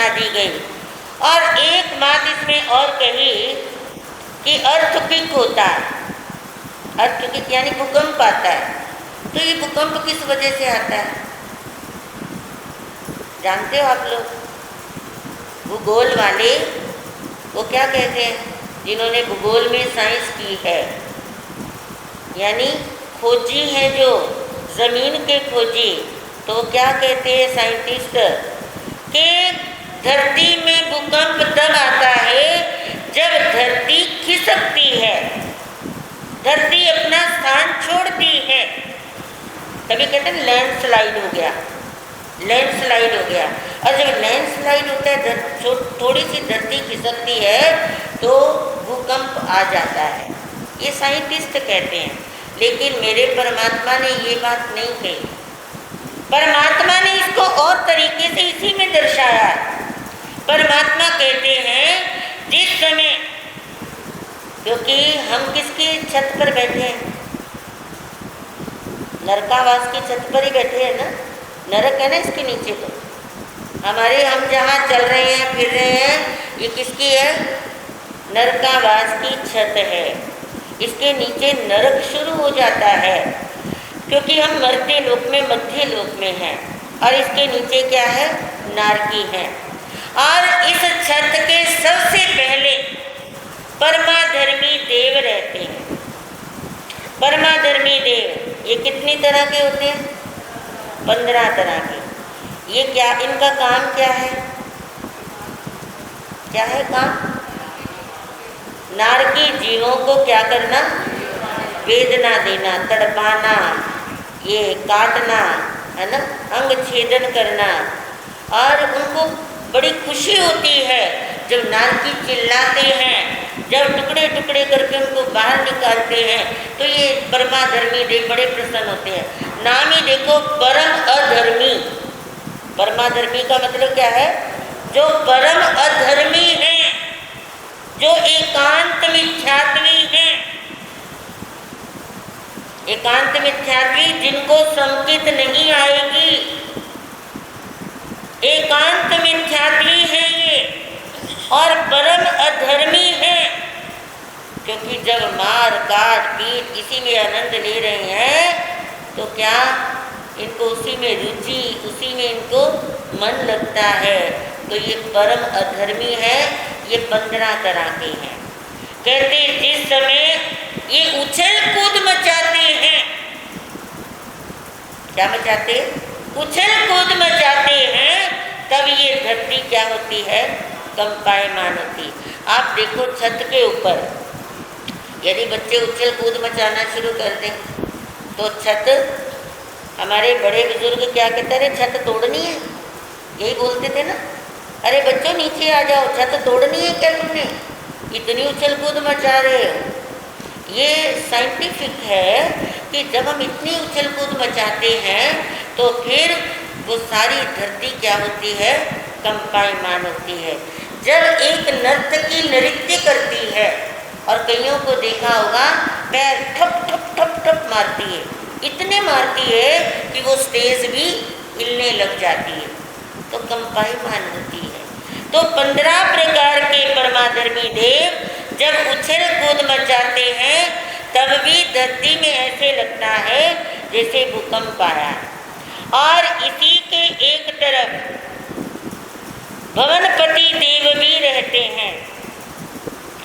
सुना दी गई। और एक बात इसमें और कही कि अर्थक्वेक होता है, अर्थक्वेक यानी भूकंप आता है। तो ये भूकंप किस वजह से आता है जानते हो आप लोग? भूगोल वाले वो क्या कहते हैं, जिन्होंने भूगोल में साइंस की है, यानी खोजी है जो ज़मीन के खोजी, तो क्या कहते हैं साइंटिस्ट कि धरती में भूकंप तब आता है जब धरती खिसकती है, धरती अपना स्थान छोड़ती है। तभी कहते हैं लैंडस्लाइड हो गया, लैंडस्लाइड हो गया। और जब लैंडस्लाइड होता है, थोड़ी सी धरती खिसकती है तो भूकंप आ जाता है, ये साइंटिस्ट कहते हैं। लेकिन मेरे परमात्मा ने ये बात नहीं कही, परमात्मा ने इसको और तरीके से इसी में दर्शाया। परमात्मा कहते हैं जिस समय, क्योंकि हम किसकी छत पर बैठे हैं, नरकावास की छत पर ही बैठे हैं ना, नरक है ना इसके नीचे। तो हमारे हम जहाँ चल रहे हैं फिर रहे हैं, ये किसकी है? नरकावास की छत है। इसके नीचे नरक शुरू हो जाता है, क्योंकि हम मर्त्य लोक में, मध्य लोक में हैं, और इसके नीचे क्या है? नारकी है। और इस छत के सबसे पहले परमाधर्मी देव रहते हैं। परमाधर्मी देव ये कितनी तरह के होते हैं? 15 तरह के। ये क्या, इनका काम क्या है? क्या है काम? नारकी जीवों को क्या करना? वेदना देना, तड़पाना, ये काटना, है ना, अंग छेदन करना। और उनको बड़ी खुशी होती है जब नारकी चिल्लाते हैं, जब टुकड़े टुकड़े करके उनको बाहर निकालते हैं, तो ये परमाधर्मी देव बड़े प्रसन्न होते हैं। नाम ही देखो, परम अधर्मी। परमाधर्मी का मतलब क्या है? जो परम अधर्मी है, जो एकांत मिथ्यात्वी है। एकांत मिथ्यात्वी जिनको संकित नहीं आएगी, एकांत मिथ्यात्वी है ये, और परम अधर्मी है। क्योंकि जब मार काट पीट इसी में आनंद ले रहे हैं, तो क्या इनको उसी में रुचि, उसी में इनको मन लगता है। तो ये परम अधर्मी है। ये 15 तरह के हैं। कहते जिस समय ये उछल कूद मचाते हैं, क्या मचाते? उछल कूद मचाते हैं, तब ये धरती क्या होती है? कंपायमान होती। आप देखो छत के ऊपर यदि बच्चे उछल कूद मचाना शुरू कर दें, तो छत, हमारे बड़े बुजुर्ग क्या कहते थे? छत तोड़नी है, यही बोलते थे ना। अरे बच्चों नीचे आ जाओ, छत तोड़नी है क्या तुमने? इतनी उछल कूद मचा रहे हो। ये साइंटिफिक है कि जब हम इतनी उछल कूद मचाते हैं तो फिर वो सारी धरती क्या होती है? कंपायमान होती है। जब एक नर्तकी नृत्य करती है, और कईयों को देखा होगा पैर ठप ठप ठप ठप मारती है, इतने मारती है कि वो स्टेज भी हिलने लग जाती है, तो कंपायमान होती है। तो 15 प्रकार के परमाधर्मी देव जब उछल कूद मचाते हैं, तब भी धरती में ऐसे लगता है जैसे भूकंप आया। और इसी के एक तरफ भवनपति देव भी रहते हैं।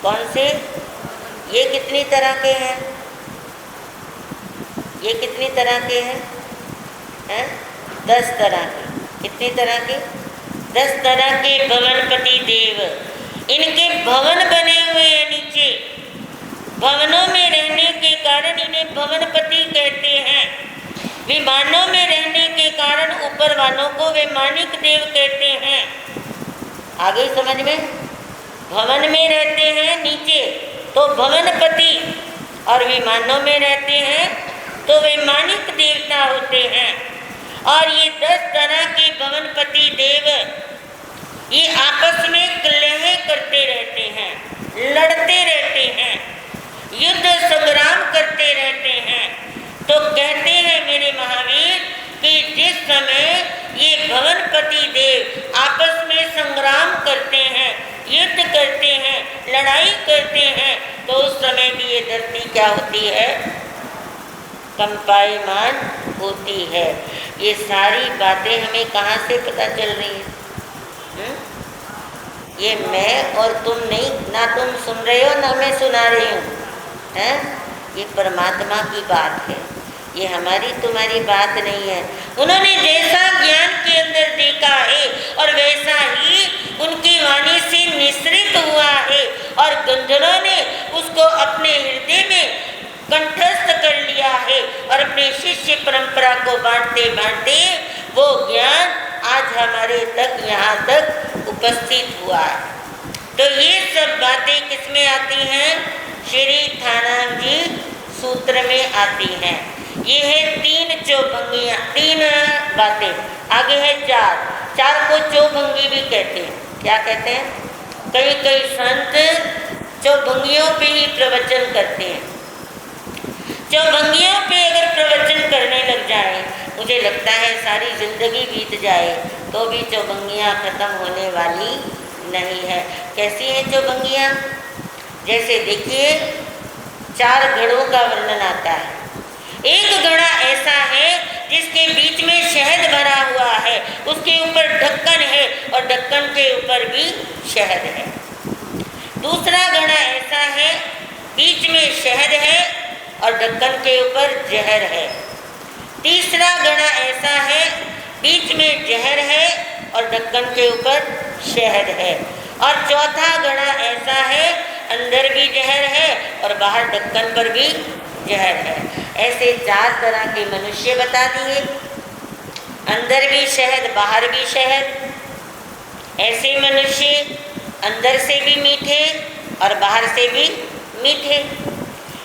कौन से? ये कितनी तरह के हैं? ये कितनी तरह के हैं? 10 तरह के। कितनी तरह के? 10 तरह के भवनपति देव। इनके भवन बने हुए हैं नीचे। भवनों में रहने के कारण इन्हें भवनपति कहते हैं। विमानों में रहने के कारण ऊपर वालों को वैमानिक देव कहते हैं। आगे समझ में? भवन में रहते हैं नीचे तो भवनपति, और विमानों में रहते हैं तो वैमानिक देवता होते हैं। और ये 10 तरह के भवनपति देव ये आपस में कलह करते रहते हैं, लड़ते रहते हैं, युद्ध संग्राम करते रहते हैं। तो कहते हैं मेरे महावीर कि जिस समय ये भवनपति देव आपस में संग्राम क्या होती है? कंपायमान होती है। ये सारी बातें हमें कहाँ से पता चल रही हैं? ये मैं और तुम नहीं, ना तुम सुन रहे हो ना मैं सुना रही हूँ, हैं? ये परमात्मा की बात है, ये हमारी तुम्हारी बात नहीं है। उन्होंने जैसा ज्ञान के अंदर देखा है और वैसा ही उनकी वाणी से निश्रित हुआ है और गंधर्वों ने उसको अपने हृदय में कंठस्थ कर लिया है और अपने शिष्य परंपरा को बांटते बांटते वो ज्ञान आज हमारे तक यहाँ तक उपस्थित हुआ है। तो ये सब बातें किसमें आती हैं? श्री ठाणाजी सूत्र में आती हैं। ये है तीन चौभंगियाँ, तीन बातें, आगे है चार। चार को चौभंगी भी कहते हैं। क्या कहते हैं? कई कई संत चौभंगियों पे ही प्रवचन करते हैं। चौभंगियों पे अगर प्रवचन करने लग जाए, मुझे लगता है सारी जिंदगी बीत जाए तो भी चौभंगियाँ खत्म होने वाली नहीं है। कैसी हैं चौभंगियाँ? जैसे देखिए, चार घड़ों का वर्णन आता है। एक घड़ा ऐसा है जिसके बीच में शहद भरा हुआ है, उसके ऊपर ढक्कन है और ढक्कन के ऊपर भी शहद है। दूसरा घड़ा ऐसा है, बीच में शहद है और ढक्कन के ऊपर जहर है। तीसरा घड़ा ऐसा है, बीच में जहर है और ढक्कन के ऊपर शहद है। और चौथा घड़ा ऐसा है, अंदर भी जहर है और बाहर ढक्कन पर भी जहर है। ऐसे चार तरह के मनुष्य बता दिए, अंदर भी शहद बाहर भी शहद। ऐसे मनुष्य अंदर से भी मीठे और बाहर से भी मीठे,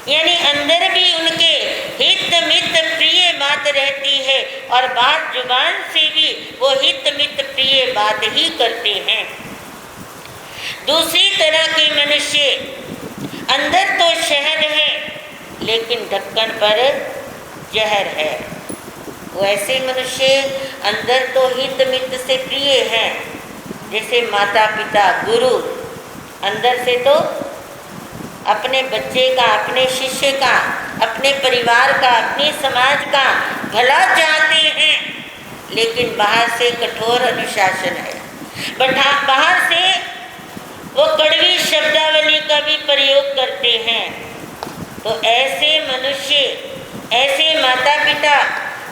यानी अंदर भी उनके हित मित प्रिय बात रहती है और बाहर जुबान से भी वो हित मित प्रिय बात ही करते हैं। दूसरी तरह के मनुष्य, अंदर तो शहद है लेकिन ढक्कन पर जहर है। वो ऐसे मनुष्य अंदर तो हित मित से प्रिय हैं, जैसे माता पिता गुरु, अंदर से तो अपने बच्चे का, अपने शिष्य का, अपने परिवार का, अपने समाज का भला चाहते हैं, लेकिन बाहर से कठोर अनुशासन है। बाहर से वो कड़वी शब्दावली का भी प्रयोग करते हैं। तो ऐसे मनुष्य, ऐसे माता पिता,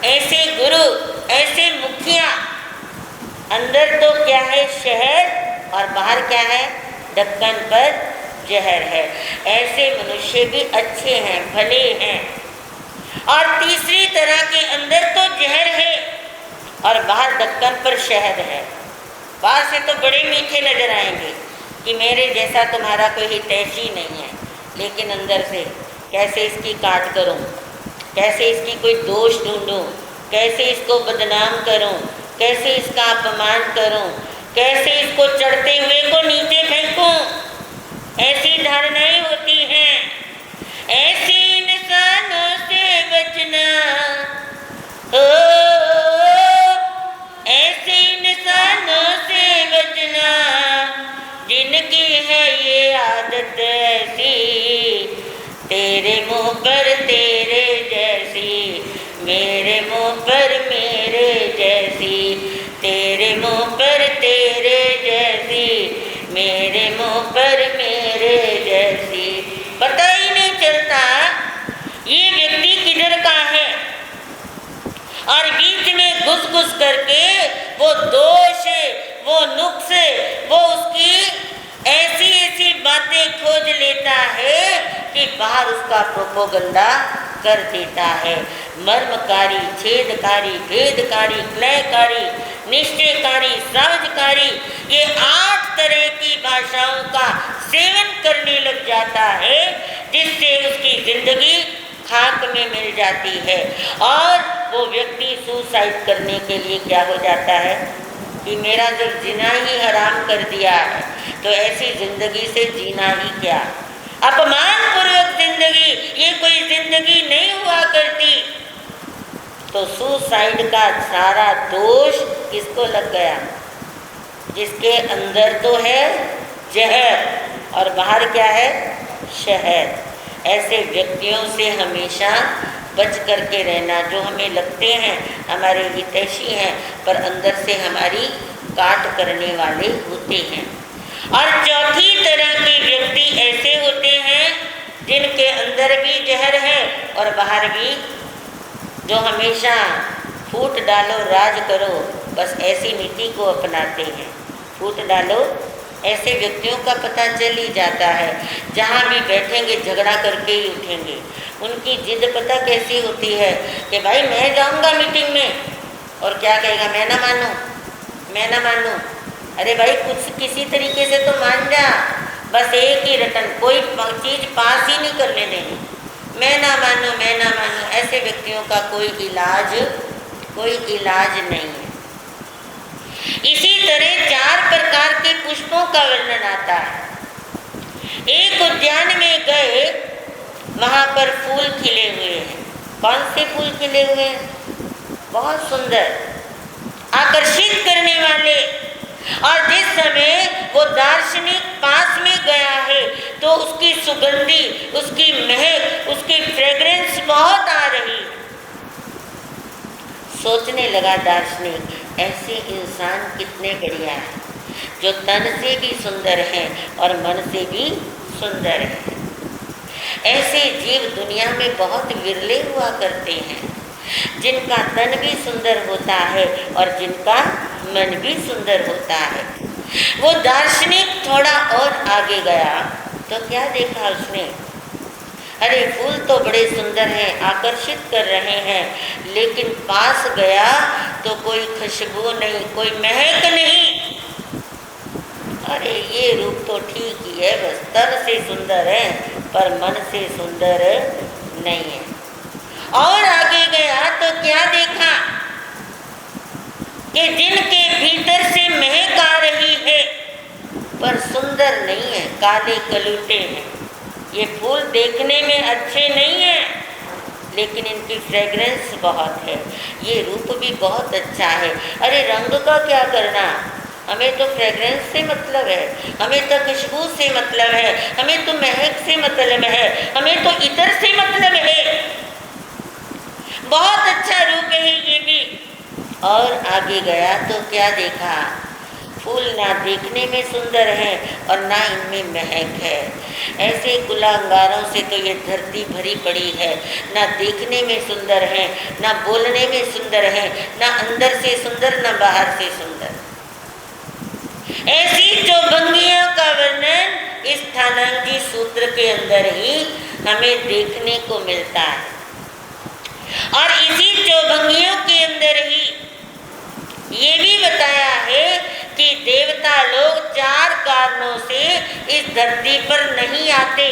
ऐसे गुरु, ऐसे मुखिया, अंदर तो क्या है शहद और बाहर क्या है ढक्कन पर जहर है। ऐसे मनुष्य भी अच्छे हैं, भले हैं। और तीसरी तरह के अंदर तो जहर है और बाहर ढक्कन पर शहद है। बाहर से तो बड़े मीठे नजर आएंगे कि मेरे जैसा तुम्हारा कोई हितैषी नहीं है, लेकिन अंदर से कैसे इसकी काट करूं, कैसे इसकी कोई दोष ढूंढूं, कैसे इसको बदनाम करूं, कैसे इसका अपमान करूं, कैसे इसको चढ़ते हुए को नीचे फेंकूं, ऐसी धारणाएं होती हैं। ऐसे इंसानों से बचना हो, ऐसे इंसानों से बचना जिनकी है ये आदत ऐसी, तेरे मुंह पर तेरे जैसी, मेरे मुंह पर मेरे जैसी, तेरे मुंह पर तेरे जैसी, मेरे मुंह पर मेरे जैसी। पता ही नहीं चलता ये व्यक्ति किधर का है, और बीच में घुस घुस करके वो दोष, वो नुक्स, वो उसकी ऐसी ऐसी बातें खोज लेता है कि बाहर उसका प्रोपोगंडा कर देता है। मर्मकारी, छेदकारी, भेदकारी, क्लयकारी, निश्चयकारी, सावजकारी, ये 8 तरह की भाषाओं का सेवन करने लग जाता है, जिससे उसकी जिंदगी खाक में मिल जाती है। और वो व्यक्ति सुसाइड करने के लिए क्या हो जाता है कि मेरा जब जीना ही हराम कर दिया है तो ऐसी जिंदगी से जीना ही क्या, अपमानपूर्वक जिंदगी, ये कोई जिंदगी नहीं हुआ करती। तो सुसाइड का सारा दोष किसको लग गया? जिसके अंदर तो है जहर और बाहर क्या है शहद। ऐसे व्यक्तियों से हमेशा बच करके रहना, जो हमें लगते हैं हमारे हितैषी हैं पर अंदर से हमारी काट करने वाले होते हैं। और चौथी तरह के व्यक्ति ऐसे होते हैं जिनके अंदर भी जहर है और बाहर भी, जो हमेशा फूट डालो राज करो, बस ऐसी नीति को अपनाते हैं। फूट डालो, ऐसे व्यक्तियों का पता चल ही जाता है, जहाँ भी बैठेंगे झगड़ा करके ही उठेंगे। उनकी जिद पता कैसी होती है कि भाई मैं जाऊँगा मीटिंग में, और क्या कहेगा, मैं ना मानूँ, मैं ना मानूँ। अरे भाई कुछ किसी तरीके से तो मान जा, बस एक ही रटन, कोई चीज़ पास ही नहीं करने देंगे, मैं ना मानूँ, मैं ना मानूँ। ऐसे व्यक्तियों का कोई इलाज नहीं है। इसी तरह 4 प्रकार के पुष्पों का वर्णन आता है। एक उद्यान में गए, वहाँ पर फूल खिले हुए हैं। कौन से फूल खिले हुए हैं? बहुत सुंदर, आकर्षित करने वाले। और जिस समय वो दार्शनिक पास में गया है तो उसकी सुगंधी, उसकी महक, उसकी फ्रेग्रेंस बहुत आ रही है। सोचने लगा दार्शनिक, ऐसे इंसान कितने बढ़िया हैं, जो तन से भी सुंदर हैं और मन से भी सुंदर हैं। ऐसे जीव दुनिया में बहुत विरले हुआ करते हैं, जिनका तन भी सुंदर होता है और जिनका मन भी सुंदर होता है। वो दार्शनिक थोड़ा और आगे गया तो क्या देखा उसने? अरे फूल तो बड़े सुंदर हैं, आकर्षित कर रहे हैं, लेकिन पास गया तो कोई खुशबू नहीं, कोई महक नहीं। अरे ये रूप तो ठीक ही है, बस तन से सुंदर है पर मन से सुंदर नहीं है। और आगे गया तो क्या देखा कि जिनके भीतर से महक आ रही है पर सुंदर नहीं है, काले कलूटे हैं। ये फूल देखने में अच्छे नहीं हैं, लेकिन इनकी फ्रेग्रेंस बहुत है, ये रूप भी बहुत अच्छा है। अरे रंग का क्या करना, हमें तो फ्रेग्रेंस से मतलब है, हमें तो खुशबू से मतलब है, हमें तो महक से मतलब है, हमें तो इतर से मतलब है। बहुत अच्छा रूप है ये भी। और आगे गया तो क्या देखा? फूल ना देखने में सुंदर हैं और ना इनमें महक है। ऐसे गुलांगारों से तो ये धरती भरी पड़ी है, ना देखने में सुंदर है, ना बोलने में सुंदर है, ना अंदर से सुंदर, ना बाहर से सुंदर। ऐसी चौभंगियों का वर्णन इस स्थानांगी सूत्र के अंदर ही हमें देखने को मिलता है। और इसी चौभंगियों के अंदर ही ये भी बताया है कि देवता लोग 4 कारणों से इस धरती पर नहीं आते।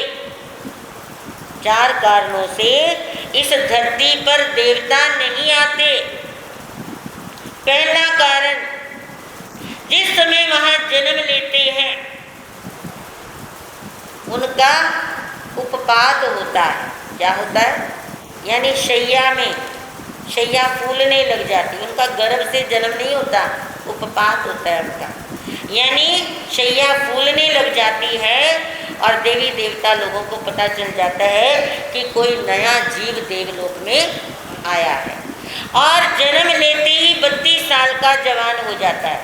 4 कारणों से इस धरती पर देवता नहीं आते। पहला कारण, जिस समय वहाँ जन्म लेते हैं उनका उपपात होता है। क्या होता है? यानी शैया फूलने लग जाती, उनका गर्भ से जन्म नहीं होता, उपपात होता है उनका, यानी शैया फूलने लग जाती है और देवी देवता लोगों को पता चल जाता है कि कोई नया जीव देवलोक में आया है। और जन्म लेते ही 32 साल का जवान हो जाता है।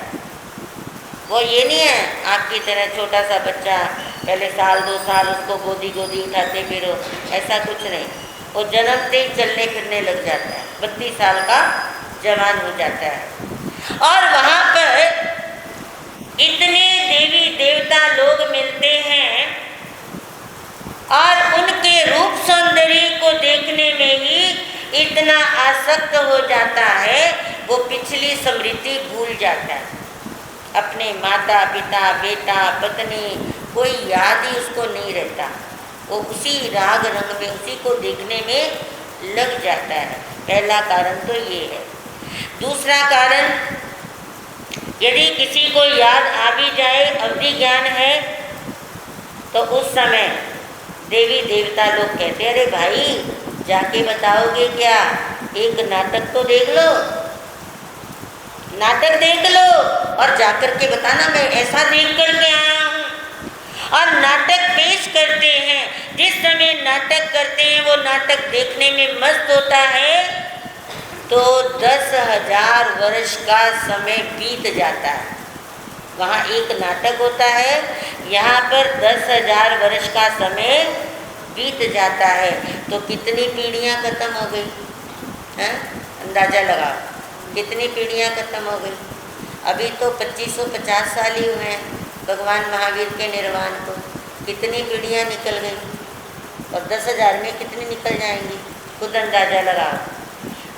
वो ये नहीं है आपकी तरह छोटा सा बच्चा पहले 1-2 साल उसको गोदी उठाते फिरो, ऐसा कुछ नहीं। वो जन्मते ही चलने फिरने लग जाता है, 32 साल का जवान हो जाता है। और वहाँ पर इतने देवी देवता लोग मिलते हैं और उनके रूप सौंदर्य को देखने में ही इतना आसक्त हो जाता है, वो पिछली स्मृति भूल जाता है। अपने माता पिता बेटा पत्नी कोई याद ही उसको नहीं रहता, वो उसी राग रंग में उसी को देखने में लग जाता है। पहला कारण तो ये है। दूसरा कारण, यदि किसी को याद आ भी जाए, अवधि ज्ञान है, तो उस समय देवी देवता लोग कहते अरे भाई जाके बताओगे क्या, एक नाटक तो देख लो, नाटक देख लो और जाकर के बताना मैं ऐसा देख कर के आया हूँ। और नाटक पेश करते हैं। जिस समय नाटक करते हैं वो नाटक देखने में मस्त होता है, तो 10,000 वर्ष का समय बीत जाता है। वहाँ एक नाटक होता है, यहाँ पर 10,000 वर्ष का समय बीत जाता है। तो कितनी पीढ़ियाँ खत्म हो गई हैं? अंदाज़ा लगाओ कितनी पीढ़ियाँ खत्म हो गई। अभी तो 2550 साल ही हुए हैं भगवान महावीर के निर्वाण को, कितनी पीढ़ियाँ निकल गई और 10,000 में कितनी निकल जाएंगी, खुद अंदाज़ा लगाओ।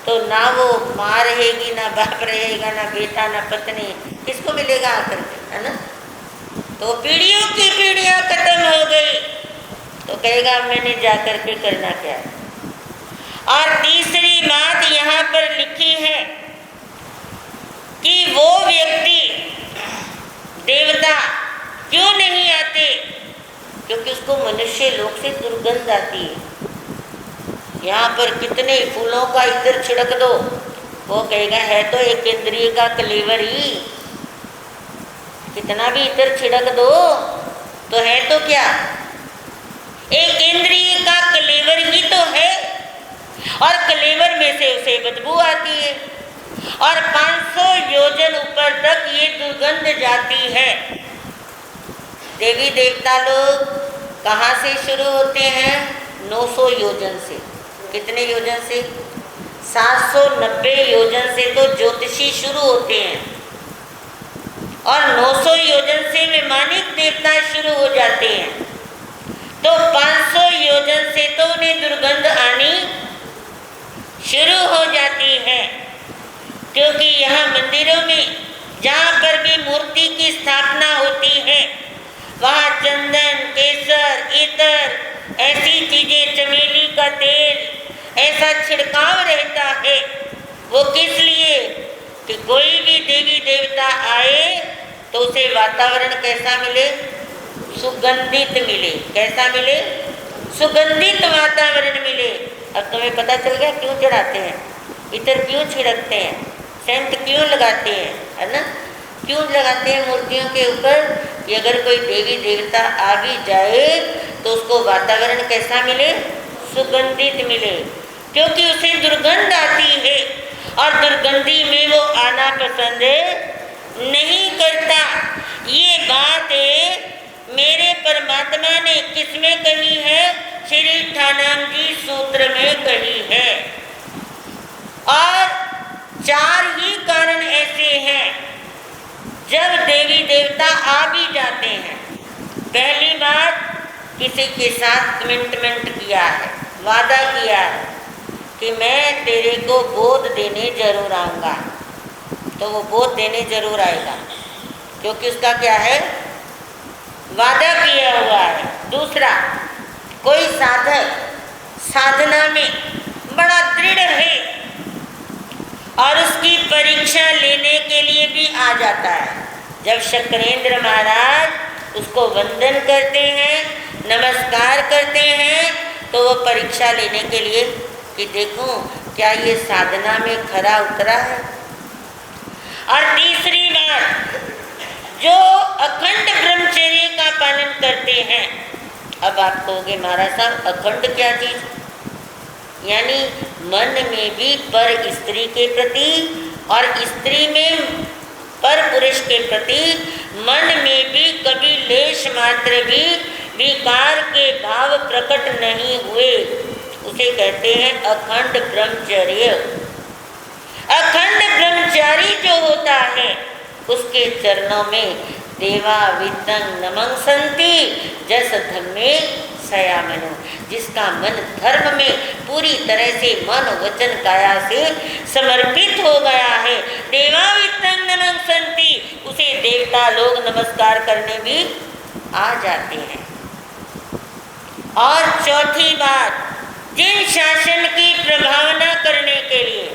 तो ना वो माँ रहेगी, ना बाप रहेगा, ना बेटा, ना पत्नी, किसको मिलेगा आकर के, है ना? तो पीढ़ियों की पीढ़ियाँ खत्म हो गई, तो कहेगा मैंने जा कर के करना क्या है। और तीसरी बात यहाँ पर लिखी है कि वो व्यक्ति देवता क्यों नहीं आते, क्योंकि उसको मनुष्य लोक से दुर्गंध आती है। यहाँ पर कितने फूलों का इधर छिड़क दो, वो कहेगा है तो एक इंद्रिय का कलेवर ही, कितना भी इधर छिड़क दो तो है तो क्या, एक इंद्रिय का कलेवर ही तो है। और कलेवर में से उसे बदबू आती है और 500 योजन ऊपर तक ये दुर्गंध जाती है। देवी देवता लोग कहाँ से शुरू होते हैं? 900 योजन से। कितने योजन से? 790 योजन से तो ज्योतिषी शुरू होते हैं और 900 योजन से वैमानिक देवता शुरू हो जाते हैं। तो 500 योजन से तो उन्हें दुर्गंध आनी शुरू हो जाती है, क्योंकि यहाँ मंदिरों में जहाँ पर भी मूर्ति की स्थापना होती है वहाँ चंदन, केसर, इत्र, ऐसी चीज़ें, चमेली का तेल, ऐसा छिड़काव रहता है। वो किस लिए? कि कोई भी देवी देवता आए तो उसे वातावरण कैसा मिले? सुगंधित मिले। कैसा मिले? सुगंधित वातावरण मिले। अब तुम्हें पता चल गया क्यों चढ़ाते हैं, इत्र क्यों छिड़कते हैं, सेंट क्यों लगाते हैं, है ना? क्यों लगाते हैं मूर्तियों के ऊपर? कि अगर कोई देवी देवता आ भी जाए तो उसको वातावरण कैसा मिले? सुगंधित मिले, क्योंकि उसे दुर्गंध आती है और दुर्गंधी में वो आना पसंद नहीं करता। ये बात मेरे परमात्मा ने किसमें कही है? श्री ठाणाजी सूत्र में कही है। और 4 ही कारण ऐसे हैं जब देवी देवता आ भी जाते हैं। पहली बात, किसी के साथ कमिटमेंट किया है, वादा किया है कि मैं तेरे को बोध देने जरूर आऊँगा, तो वो बोध देने जरूर आएगा, क्योंकि उसका क्या है? वादा किया हुआ है। दूसरा, कोई साधक साधना में बड़ा दृढ़ है और उसकी परीक्षा लेने के लिए भी आ जाता है। जब शक्रेंद्र महाराज उसको वंदन करते हैं, नमस्कार करते हैं, तो वो परीक्षा लेने के लिए कि देखूं क्या ये साधना में खरा उतरा है। और तीसरी बात, जो अखंड ब्रह्मचर्य का पालन करते हैं। अब आप कहोगे महाराज साहब अखंड क्या चीज़? यानी मन में भी पर स्त्री के प्रति और स्त्री में पर पुरुष के प्रति मन में भी कभी लेश मात्र भी विकार के भाव प्रकट नहीं हुए, उसे कहते हैं अखंड ब्रह्मचर्य। अखंड ब्रह्मचारी जो होता है उसके चरणों में देवा वित्तं नमंसन्ति जस धम्मे सयामनो, जिसका मन धर्म में पूरी तरह से मन वचन काया से समर्पित हो गया है। देवा वित्तं नमंसन्ति, उसे देवता लोग नमस्कार करने भी आ जाते हैं। और चौथी बात, जिन शासन की प्रभावना करने के लिए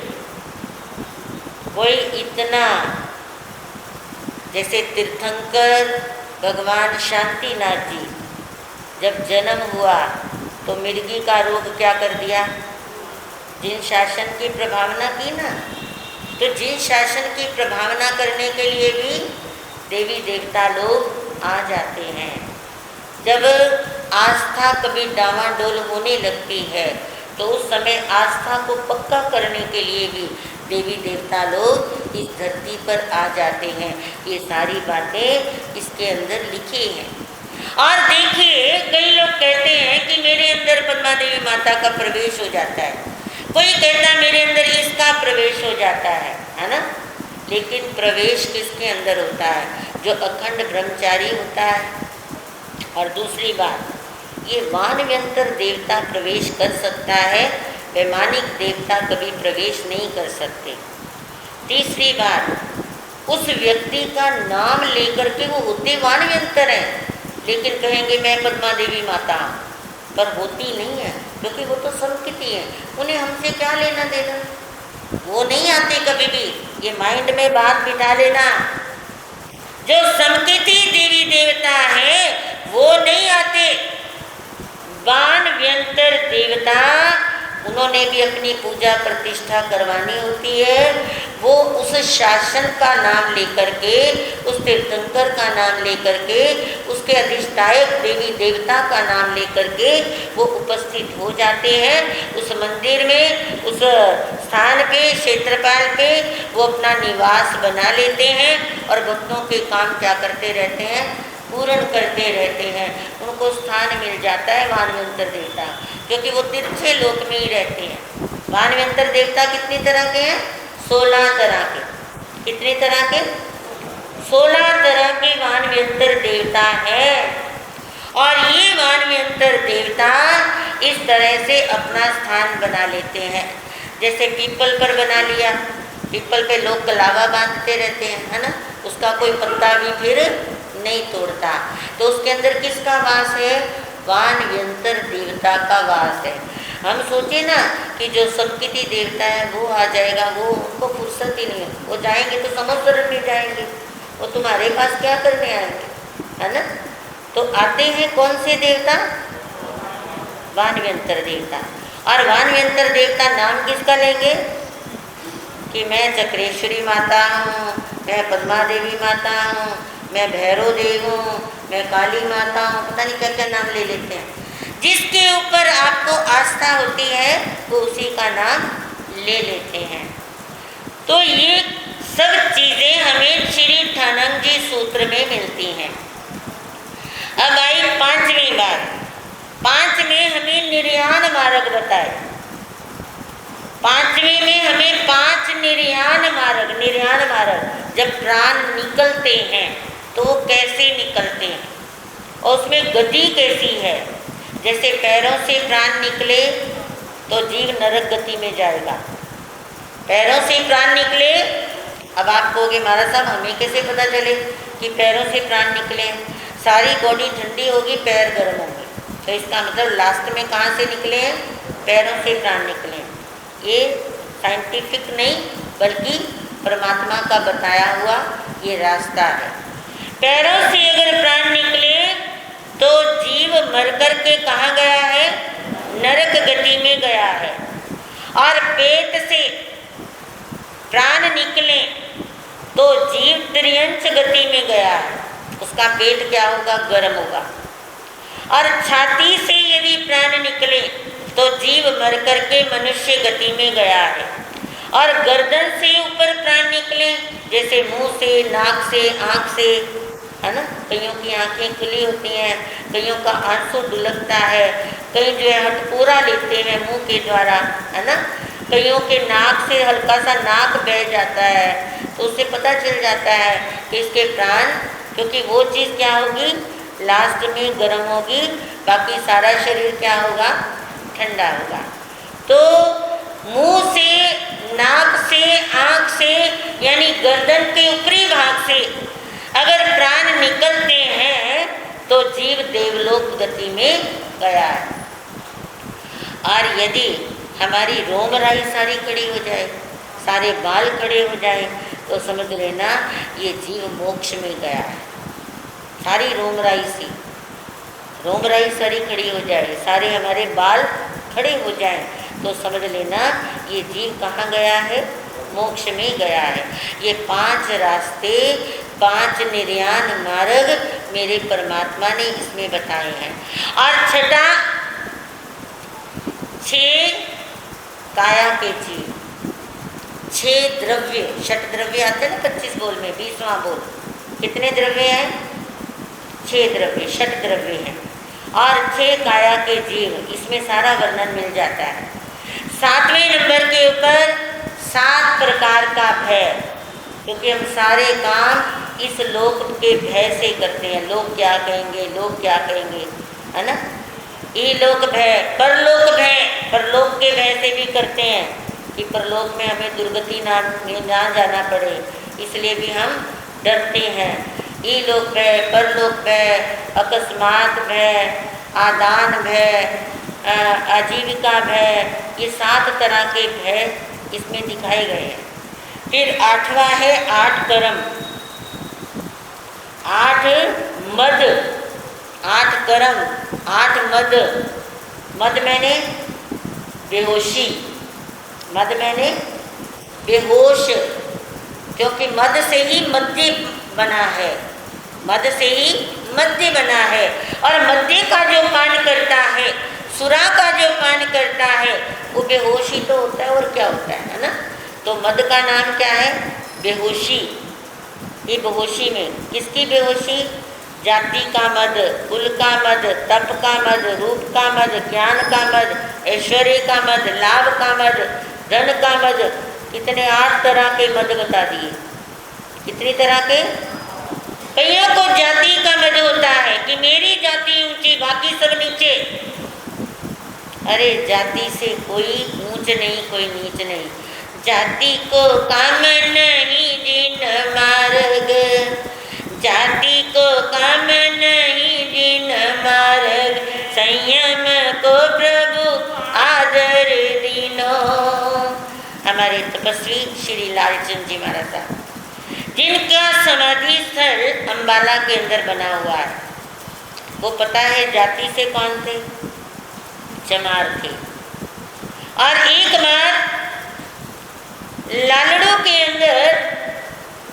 कोई इतना, जैसे तीर्थंकर भगवान शांतिनाथ जी जब जन्म हुआ तो मिर्गी का रोग क्या कर दिया? जिन शासन की प्रभावना की ना, तो जिन शासन की प्रभावना करने के लिए भी देवी देवता लोग आ जाते हैं। जब आस्था कभी डामाडोल होने लगती है तो उस समय आस्था को पक्का करने के लिए भी देवी देवता लोग इस धरती पर आ जाते हैं। ये सारी बातें इसके अंदर लिखी हैं। और देखिए, कई लोग कहते हैं कि मेरे अंदर पद्मा देवी माता का प्रवेश हो जाता है, कोई कहता है मेरे अंदर इसका प्रवेश हो जाता है ना। लेकिन प्रवेश किसके अंदर होता है? जो अखंड ब्रह्मचारी होता है। और दूसरी बात, ये वानव्यंतर देवता प्रवेश कर सकता है, वैमानिक देवता कभी प्रवेश नहीं कर सकते। तीसरी बात, उस व्यक्ति का नाम लेकर के वो होते वानव्यंतर हैं, लेकिन कहेंगे मैं पद्मा देवी माता, पर होती नहीं है, क्योंकि वो तो संकिति है, उन्हें हमसे क्या लेना देना, वो नहीं आते कभी भी। ये माइंड में बात बिठा लेना, जो संकिति देवी देवता है वो नहीं आते। वानव्यंतर देवता, उन्होंने भी अपनी पूजा प्रतिष्ठा करवानी होती है। वो उस शासन का नाम लेकर के, उस तीर्थंकर का नाम लेकर के, उसके अधिष्ठायक देवी देवता का नाम लेकर के वो उपस्थित हो जाते हैं उस मंदिर में, उस स्थान पे, क्षेत्रपाल पे वो अपना निवास बना लेते हैं और भक्तों के काम क्या करते रहते हैं? पूर्ण करते रहते हैं। उनको स्थान मिल जाता है वानव्यंतर देवता, क्योंकि वो तिरछे लोक में ही रहते हैं। वानव्यंतर देवता कितनी तरह के हैं? 16 तरह के। कितनी तरह के? 16 तरह के वानव्यंतर देवता है। और ये वानव्यंतर देवता इस तरह से अपना स्थान बना लेते हैं। जैसे पीपल पर बना लिया, पीपल पे लोग कलावा बांधते रहते हैं, है ना, उसका कोई पत्ता भी फिर नहीं तोड़ता, तो उसके अंदर किसका वास है? वानव्यंतर देवता का वास है। हम सोचे ना कि जो संकिति देवता है वो आ जाएगा, वो उनको फुर्सत ही नहीं है, वो जाएंगे तो समुद्र में जाएंगे, वो तुम्हारे पास क्या करने आएंगे, है ना। तो आते हैं कौन से देवता? वानव्यंतर देवता। और वानव्यंतर देवता नाम किसका लेंगे? कि मैं चक्रेश्वरी माता हूँ, मैं पद्मा देवी माता हूँ, मैं भैरव देव हूँ, मैं काली माता हूँ, पता नहीं क्या क्या नाम ले लेते हैं। जिसके ऊपर आपको आस्था होती है वो उसी का नाम ले लेते हैं। तो ये सब चीज़ें हमें श्री ठाणंगजी सूत्र में मिलती हैं। अब आई 5वीं बात। 5 में हमें निर्याण मार्ग बताए। 5वें में हमें 5 निर्याण मार्ग, जब प्राण निकलते हैं तो कैसे निकलते हैं और उसमें गति कैसी है। जैसे पैरों से प्राण निकले तो जीव नरक गति में जाएगा। पैरों से प्राण निकले, अब आप कहोगे महाराज साहब हमें कैसे पता चले कि पैरों से प्राण निकले? सारी बॉडी ठंडी होगी, पैर गर्म होंगे, तो इसका मतलब लास्ट में कहाँ से निकले हैं? पैरों से प्राण निकले। ये साइंटिफिक नहीं बल्कि परमात्मा का बताया हुआ ये रास्ता है। पैरों से अगर प्राण निकले तो जीव मर कर के कहाँ गया है? नरक गति में गया है। और पेट से प्राण निकले तो जीव त्रियंश गति में गया है, उसका पेट क्या होगा? गर्म होगा। और छाती से यदि प्राण निकले तो जीव मर कर के मनुष्य गति में गया है। और गर्दन से ऊपर प्राण निकले, जैसे मुंह से, नाक से, आँख से, है ना, कईयों की आँखें खुली होती हैं, कईयों का आंसू ढुलकता है, कई जो है हटपूरा लेते हैं मुंह के द्वारा, है ना, कईयों के नाक से हल्का सा नाक बह जाता है, तो उससे पता चल जाता है कि इसके प्राण, क्योंकि वो चीज़ क्या होगी? लास्ट में गर्म होगी, बाकी सारा शरीर क्या होगा? ठंडा होगा। तो मुंह से, नाक से, आँख से, यानी गर्दन के ऊपरी भाग से अगर प्राण निकलते हैं तो जीव देवलोक गति में गया है। और यदि हमारी रोमराई सारी खड़ी हो जाए, सारे बाल खड़े हो जाए, तो समझ लेना ये जीव मोक्ष में गया है। सारी रोमराई सारी खड़ी हो जाए, सारे हमारे बाल खड़े हो जाएं, तो समझ लेना ये जीव कहाँ गया है? मोक्ष में गया है। ये 5 रास्ते, 5 निर्याण मार्ग मेरे परमात्मा ने इसमें बताए हैं। और छठा, 6 काया के जीव, 6 द्रव्य, षट द्रव्य आते हैं ना 25 बोल में, 20वां बोल, कितने द्रव्य हैं? 6 द्रव्य, षट द्रव्य हैं। और 6 काया के जीव, इसमें सारा वर्णन मिल जाता है। 7वें नंबर के ऊपर 7 प्रकार का भय, क्योंकि हम सारे काम इस लोक के भय से करते हैं। लोग क्या कहेंगे, लोग क्या कहेंगे, है ना। ये लोक भय, परलोक भय, परलोक के भय से भी करते हैं कि परलोक में हमें दुर्गति ना जाना पड़े, इसलिए भी हम डरते हैं। ये लोक भय, परलोक भय, अकस्मात भय, आदान भय, आजीविका भय, ये 7 तरह के भय इसमें दिखाए गए हैं। फिर 8वां है 8 कर्म, 8 मद, 8 कर्म, 8 मद। मद मैंने बेहोशी, मद मैंने बेहोश, क्योंकि मद से ही मद्य बना है, मद से ही मद्य बना है। और मद्य का जो पान करता है, सुरा का जो पान करता है, वो बेहोशी तो होता है, और क्या होता है ना। तो मद का नाम क्या है? बेहोशी। ये बेहोशी में किसकी बेहोशी? जाति का मद, कुल का मद, तप का मद, रूप का मद, ज्ञान का मद, ऐश्वर्य का मद, लाभ का मद, धन का मद। कितने 8 तरह के मद बता दिए। कितनी तरह के? कईयों को जाति का मद होता है कि मेरी जाति ऊंची, बाकी सब नीचे। अरे जाति से कोई ऊंच नहीं, कोई नीच नहीं। जाति को काम नहीं दिन मार्ग, जाति को काम नहीं दिन मार्ग, संयम को प्रभु आदर दीनो। हमारे तपस्वी श्री लालचंद जी महाराज साहब, जिनका समाधि स्थल अम्बाला के अंदर बना हुआ है, वो पता है जाति से कौन थे? चमार थे। और एक बार लालड़ों के अंदर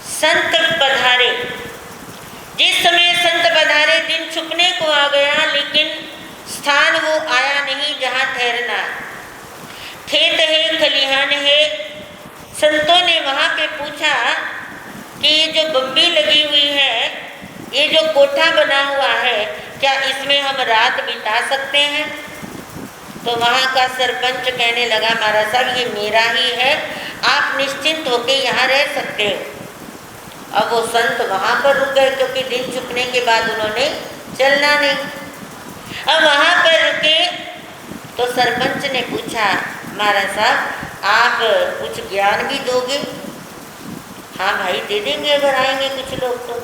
संत पधारे। जिस समय संत पधारे, दिन छुपने को आ गया, लेकिन स्थान वो आया नहीं जहाँ ठहरना। खेत है, खलिहान है। संतों ने वहाँ पे पूछा कि ये जो बम्बी लगी हुई है, ये जो कोठा बना हुआ है, क्या इसमें हम रात बिता सकते हैं? तो वहाँ का सरपंच कहने लगा, महाराज साहब ये मेरा ही है, आप निश्चिंत होकर यहाँ रह सकते हो। अब वो संत वहाँ पर रुक गए, क्योंकि दिन छुपने के बाद उन्होंने चलना नहीं। अब वहाँ पर रुके तो सरपंच ने पूछा, महाराज साहब आप कुछ ज्ञान भी दोगे? हाँ भाई दे देंगे, अगर आएंगे कुछ लोग तो।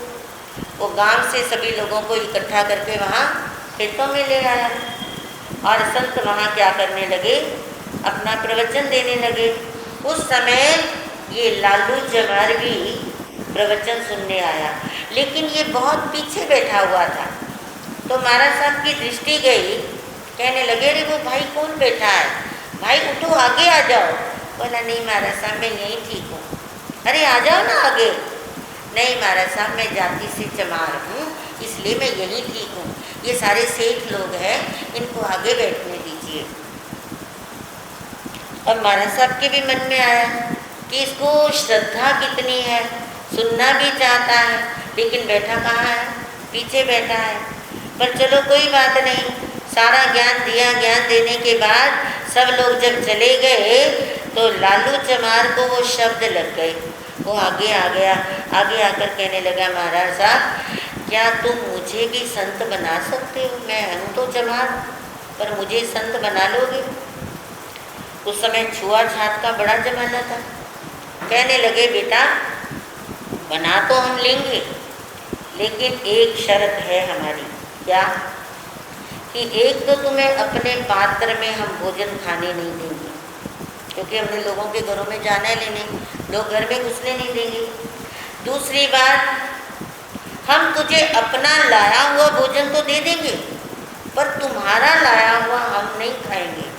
वो गांव से सभी लोगों को इकट्ठा करके वहाँ खेतों में ले आया, और संत वहाँ क्या करने लगे? अपना प्रवचन देने लगे। उस समय ये लालू चमार भी प्रवचन सुनने आया, लेकिन ये बहुत पीछे बैठा हुआ था। तो महाराज साहब की दृष्टि गई, कहने लगे, अरे वो भाई कौन बैठा है, भाई उठो आगे आ जाओ। बोला नहीं महाराज साहब मैं यहीं ठीक हूँ। अरे आ जाओ ना आगे। नहीं महाराज साहब मैं जाति से चमार हूँ, इसलिए मैं यहीं ठीक हूँ। ये सारे सेठ लोग हैं, इनको आगे बैठने दीजिए। अब महाराज साहब के भी मन में आया कि इसको श्रद्धा कितनी है, सुनना भी चाहता है, लेकिन बैठा कहाँ है? पीछे बैठा है। पर चलो कोई बात नहीं, सारा ज्ञान दिया। ज्ञान देने के बाद सब लोग जब चले गए तो लालू चमार को वो शब्द लग गए। वो आगे आ गया, आगे आकर कहने लगा, महाराज साहब क्या तुम मुझे भी संत बना सकते हो? मैं हूँ तो चमार, पर मुझे संत बना लोगे? उस समय छुआछूत का बड़ा जमाना था। कहने लगे, बेटा बना तो हम लेंगे, लेकिन एक शर्त है हमारी। क्या? कि एक तो तुम्हें अपने पात्र में हम भोजन खाने नहीं देंगे, क्योंकि हमने लोगों के घरों में जाना है लेने, लोग घर में घुसने नहीं देंगे। दूसरी बात, हम तुझे अपना लाया हुआ भोजन तो दे देंगे, पर तुम्हारा लाया हुआ हम नहीं खाएंगे।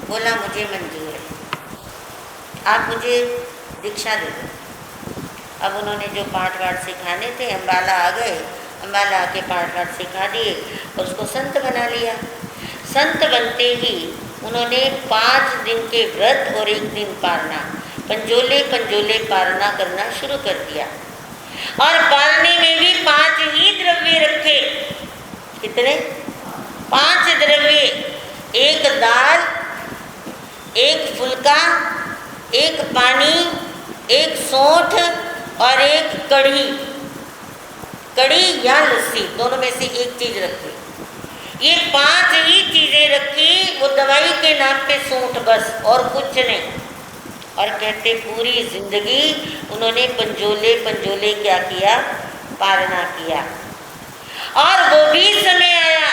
बोला मुझे मंजूर है, आप मुझे दीक्षा दे दो। अब उन्होंने जो पाठ वाठ सिखाने थे, अम्बाला आ गए अम्बाला के पाठ वाठ सिखा दिए और उसको संत बना लिया। संत बनते ही उन्होंने 5 दिन के व्रत और 1 दिन पारना, पंजोले पंजोले पारना करना शुरू कर दिया। और पारने में भी 5 ही द्रव्य रखे। कितने? 5 द्रव्य, 1 दाल, 1 फुल्का, 1 पानी, 1 सौंठ और 1 कढ़ी। कढ़ी या लस्सी दोनों में से एक चीज रखी। ये 5 ही चीजें रखी। वो दवाई के नाम पे सौंठ बस, और कुछ नहीं। और कहते पूरी जिंदगी उन्होंने पंजोले पंजोले क्या किया? पारना किया। और वो भी समय आया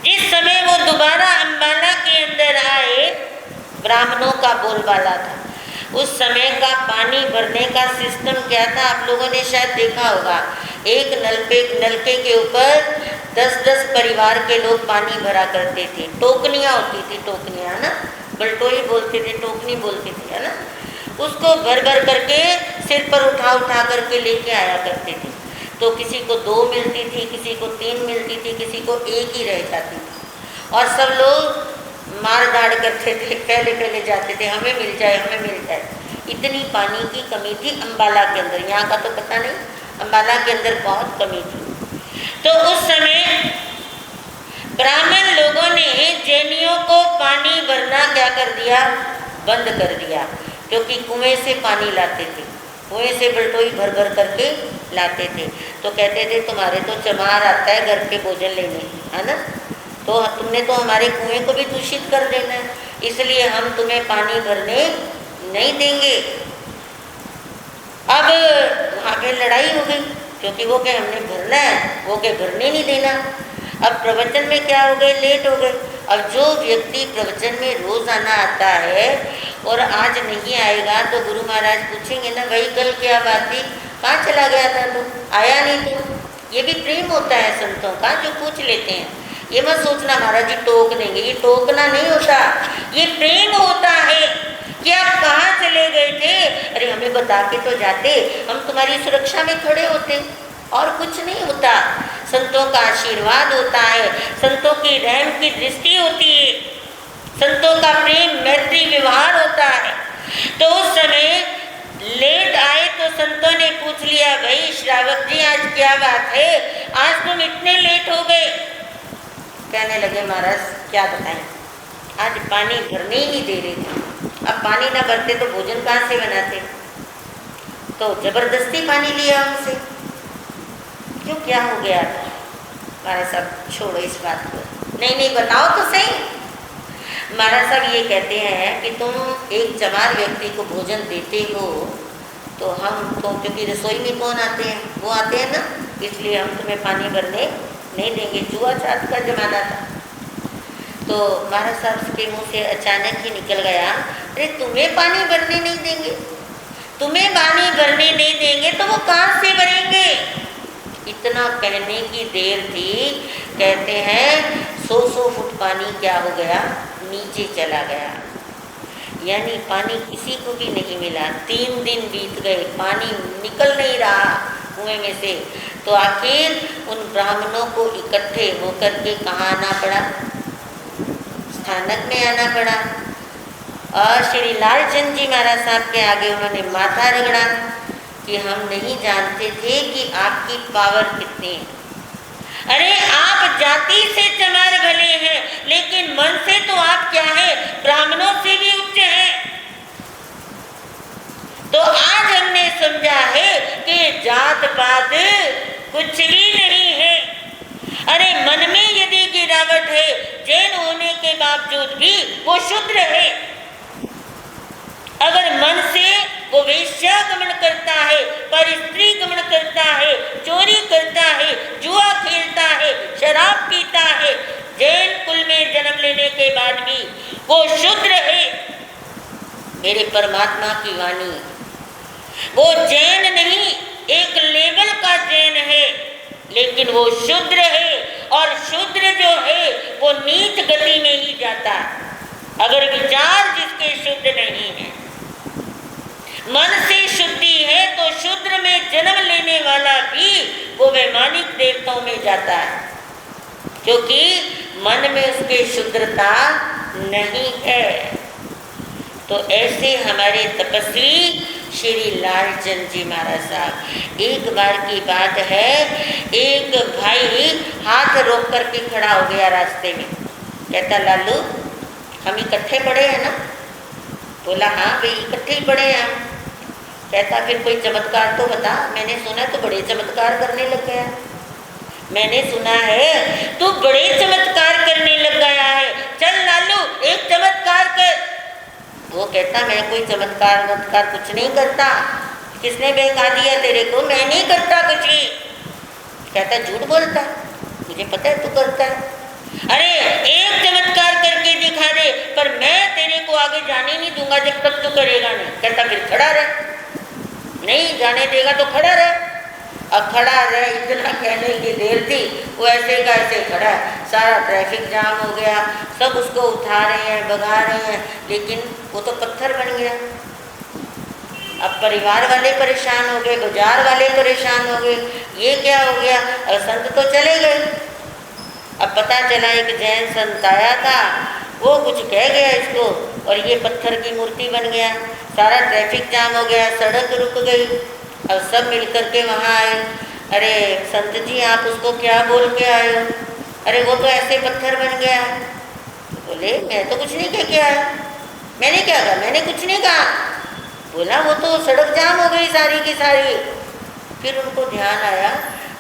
जिस समय वो दोबारा अम्बाला के अंदर आए, ब्राह्मणों का बोलबाला था। उस समय का पानी भरने का सिस्टम क्या था? आप लोगों ने शायद देखा होगा। एक नलके के ऊपर 10-10 परिवार के लोग पानी भरा करते थे। टोकनियाँ होती थी, टोकनियाँ ना, बल्टोई बोलते थे, टोकनी बोलते थे, है ना। उसको भर भर करके सिर पर उठा उठा करके लेके आया करते थे। तो किसी को 2 मिलती थी, किसी को 3 मिलती थी, किसी को 1 ही रह जाती थी। और सब लोग मार दाड़ करते थे, पहले पहले जाते थे, हमें मिल जाए, हमें मिल जाए। इतनी पानी की कमी थी अम्बाला के अंदर। यहाँ का तो पता नहीं, अम्बाला के अंदर बहुत कमी थी। तो उस समय ब्राह्मण लोगों ने जैनियों को पानी भरना क्या कर दिया? बंद कर दिया। क्योंकि कुएं से पानी लाते थे, कुएं से बल्टोई भर भर करके लाते थे। तो कहते थे तुम्हारे तो चमार आता है घर के भोजन लेने, है ना, तो तुमने तो हमारे कुएं को भी दूषित कर देना है, इसलिए हम तुम्हें पानी भरने नहीं देंगे। अब वहाँ पे लड़ाई हो गई, क्योंकि वो कहे हमने भरना है, वो कहे भरने नहीं देना। अब प्रवचन में क्या हो गए? लेट हो गए। अब जो व्यक्ति प्रवचन में रोज आना आता है और आज नहीं आएगा तो गुरु महाराज पूछेंगे ना, भाई कल क्या बात थी, कहाँ चला गया था तू, आया नहीं तू। ये भी प्रेम होता है संतों का, जो पूछ लेते हैं। ये मत सोचना महाराज जी टोक देंगे, ये टोकना नहीं होता, ये प्रेम होता है कि आप कहाँ चले गए थे, अरे हमें बता के तो जाते, हम तुम्हारी सुरक्षा में खड़े होते। और कुछ नहीं होता। संतों का आशीर्वाद होता है, संतों की रहम की दृष्टि होती है, संतों का प्रेम मैत्री व्यवहार होता है। तो उस समय लेट आए तो संतों ने पूछ लिया, भाई श्रावक जी आज क्या बात है, आज तुम इतने लेट हो गए। कहने लगे महाराज क्या बताएं, आज पानी भरने ही नहीं दे रहे थे। अब पानी ना भरते तो भोजन कहाँ से बनाते, तो जबरदस्ती पानी लिया हमसे। क्यों, क्या हो गया? महाराज साहब छोड़ो इस बात को, नहीं नहीं बताओ तो सही। महाराज साहब ये कहते हैं कि तुम एक चमार व्यक्ति को भोजन देते हो तो हम तो, क्योंकि रसोई में कौन आते हैं, वो आते हैं ना, इसलिए हम तुम्हें पानी भरने नहीं देंगे। जुआ चाट का जमाना था। तो महाराज साहब के मुंह से अचानक ही निकल गया, अरे तुम्हें पानी भरने नहीं देंगे, तुम्हें पानी भरने नहीं देंगे तो वो कहाँ से भरेंगे। इतना कहने की देर थी, कहते हैं 100 फुट पानी क्या हो गया, नीचे चला गया। यानी पानी किसी को भी नहीं मिला। 3 दिन बीत गए, पानी निकल नहीं रहा कुएं में से। तो आखिर उन ब्राह्मणों को इकट्ठे होकर के कहाँ आना पड़ा, स्थानक में आना पड़ा। और श्री लालचंद जी महाराज साहब के आगे उन्होंने माथा रगड़ा कि हम नहीं जानते थे कि आपकी पावर कितनी है। अरे आप जाति से चमार भले हैं, लेकिन मन से तो आप क्या है, ब्राह्मणों से भी उच्च हैं। तो आज हमने समझा है कि जात पात कुछ भी नहीं है। अरे मन में यदि गिरावट है, जैन होने के बावजूद भी वो शूद्र है। अगर मन से वो वेश्या गमन करता है, पर स्त्री गमन करता है, चोरी करता है, जुआ खेलता है, शराब पीता है, जैन कुल में जन्म लेने के बाद भी वो शूद्र है। मेरे परमात्मा की वाणी, वो जैन नहीं, एक लेवल का जैन है, लेकिन वो शूद्र है। और शूद्र जो है वो नीच गति में ही जाता है। अगर विचार जिसके शुद्ध नहीं है, मन से शुद्धि है, तो शूद्र में जन्म लेने वाला भी वो वैमानिक देवताओं में जाता है, क्योंकि मन में उसके शुद्धता नहीं है। तो ऐसे हमारे तपस्वी श्री लालचंद जी महाराज साहब, एक बार की बात है, एक भाई हाथ रोक करके खड़ा हो गया रास्ते में, कहता लालू हम इकट्ठे पड़े हैं ना? बोला हाँ भाई इकट्ठे ही पड़े हैं। कहता फिर कोई चमत्कार तो बता, मैंने सुना तो बड़े चमत्कार करने लग गया। मैंने सुना है तू बड़े चमत्कार करने लग गया है, चल लालू एक चमत्कार कर। वो कहता मैं कोई चमत्कार कुछ नहीं करता। किसने बहका दिया तेरे को? मैं नहीं करता कुछ भी। कहता झूठ बोलता, मुझे पता है तू करता है। अरे एक चमत्कार करके दिखा दे, पर मैं तेरे को आगे जाने नहीं दूंगा जब तक तू करेगा नहीं। कहता फिर खड़ा रह, नहीं जाने देगा तो खड़ा रह। अब खड़ा रह, इतना कहने की देर थी, वो ऐसे का ऐसे खड़ा है। सारा ट्रैफिक जाम हो गया, सब उसको उठा रहे हैं, भगा रहे हैं, लेकिन वो तो पत्थर बन गया। अब परिवार वाले परेशान हो गए, बाजार वाले परेशान हो गए, ये क्या हो गया? और संत तो चले गए। अब पता चला एक जैन संत आया था, वो कुछ कह गया इसको और ये पत्थर की मूर्ति बन गया। सारा ट्रैफिक जाम हो गया, सड़क रुक गई। अब सब मिल कर के वहाँ आए। अरे संत जी आप उसको क्या बोल के आए हो? अरे वो तो ऐसे पत्थर बन गया है। बोले मैं तो कुछ नहीं कह के आया। मैंने क्या कहा? मैंने कुछ नहीं कहा। बोला वो तो सड़क जाम हो गई सारी की सारी। फिर उनको ध्यान आया,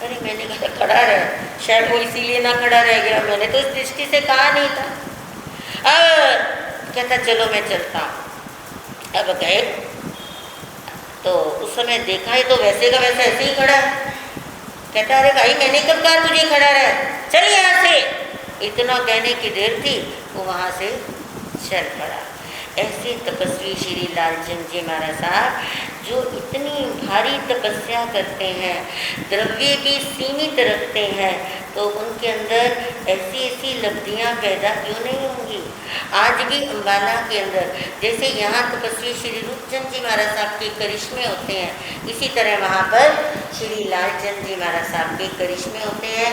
अरे मैंने कहा खड़ा रह, शायद वो इसीलिए ना खड़ा रह गया, मैंने तो इस दृष्टि से कहा नहीं था। अब कहता चलो मैं चलता हूँ। अब गए तो उस समय देखा ही तो वैसे का वैसा ऐसे ही खड़ा है। कहता अरे भाई मैंने कब कहा तुझे खड़ा रह, चल यहाँ से। इतना कहने की देर थी, वो वहाँ से चल पड़ा। ऐसे तपस्वी श्री लालचंद जी महाराज साहब जो इतनी भारी तपस्या करते हैं, द्रव्य भी सीमित रखते हैं, तो उनके अंदर ऐसी ऐसी लब्धियाँ पैदा क्यों नहीं होंगी? आज भी अम्बाला के अंदर जैसे यहाँ तपस्वी श्री रूपचंद जी महाराज साहब के करिश्मे होते हैं, इसी तरह वहाँ पर श्री लालचंद जी महाराज साहब के करिश्मे होते हैं।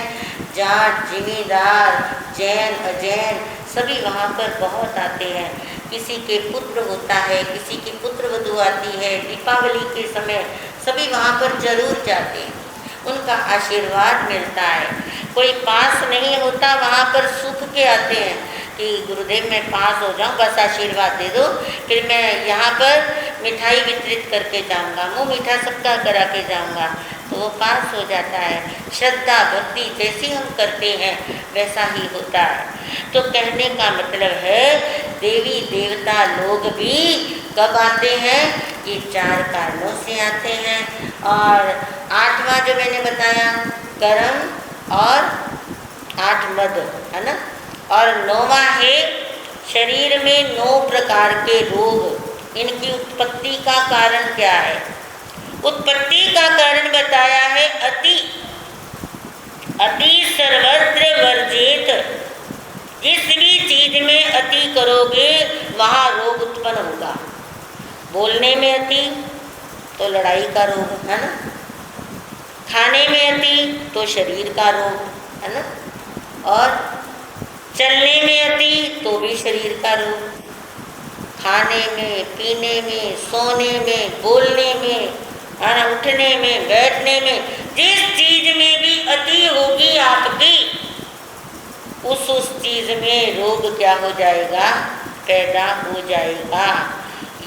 जाट, जिमीदार, जैन, अजैन सभी वहाँ पर बहुत आते हैं। किसी के पुत्र होता है, किसी की पुत्रवधू आती है, दीपावली के समय सभी वहाँ पर जरूर जाते हैं, उनका आशीर्वाद मिलता है। कोई पास नहीं होता, वहाँ पर सुख के आते हैं कि गुरुदेव मैं पास हो जाऊँ, बस आशीर्वाद दे दो, फिर मैं यहाँ पर मिठाई वितरित करके जाऊँगा, मुँह मीठा सबका करा के जाऊँगा, तो वो पास हो जाता है। श्रद्धा भक्ति जैसी हम करते हैं वैसा ही होता है। तो कहने का मतलब है देवी देवता लोग भी कब आते हैं? ये चार कारणों से आते हैं। और आठवां जो मैंने बताया कर्म और 8 मद है ना, और 9वां है शरीर में 9 प्रकार के रोग। इनकी उत्पत्ति का कारण क्या है? उत्पत्ति का कारण बताया है अति। अति सर्वत्र वर्जित। जिस भी चीज में अति करोगे वहाँ रोग उत्पन्न होगा। बोलने में अति तो लड़ाई का रोग है ना, खाने में अति तो शरीर का रोग है ना, और चलने में अति तो भी शरीर का रोग। खाने में, पीने में, सोने में, बोलने में, उठने में, बैठने में, जिस चीज में भी अति होगी आपकी, उस चीज में रोग क्या हो जाएगा? पैदा हो जाएगा।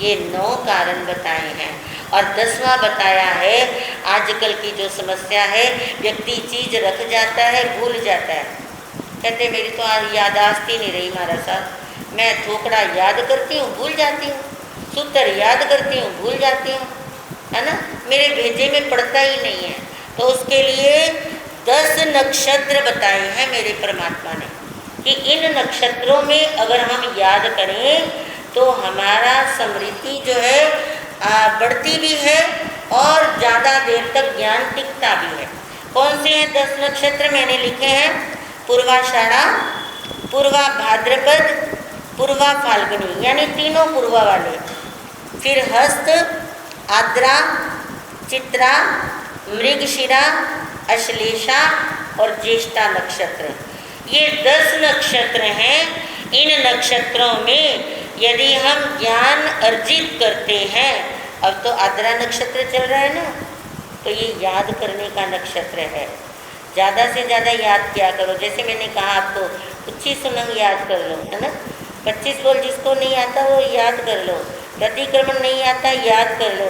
ये 9 कारण बताए हैं। और 10वां बताया है आजकल की जो समस्या है, व्यक्ति चीज रख जाता है भूल जाता है। कहते मेरी तो आज याददाश्त ही नहीं रही महाराज साहब, मैं थोकड़ा याद करती हूँ भूल जाती हूँ, सूत्र याद करती हूँ भूल जाती हूँ, है ना, मेरे भेजे में पड़ता ही नहीं है। तो उसके लिए 10 नक्षत्र बताए हैं मेरे परमात्मा ने कि इन नक्षत्रों में अगर हम याद करें तो हमारा स्मृति जो है बढ़ती भी है और ज़्यादा देर तक ज्ञान टिकता भी है। कौन से हैं 10 नक्षत्र मैंने लिखे हैं? पूर्वाषाढ़ा, पूर्वा भाद्रपद, पूर्वा फाल्गुनी, यानी तीनों पूर्वा वाले, फिर हस्त, आद्रा, चित्रा, मृगशिरा, अश्लेषा और ज्येष्ठा नक्षत्र, ये 10 नक्षत्र हैं। इन नक्षत्रों में यदि हम ज्ञान अर्जित करते हैं, अब तो आद्रा नक्षत्र चल रहा है ना, तो ये याद करने का नक्षत्र है। ज़्यादा से ज़्यादा याद किया करो। जैसे मैंने कहा आपको 25 सुमंग याद कर लो, है ना। 25 बोल जिसको नहीं आता वो याद कर लो। प्रतिक्रमण नहीं आता याद कर लो।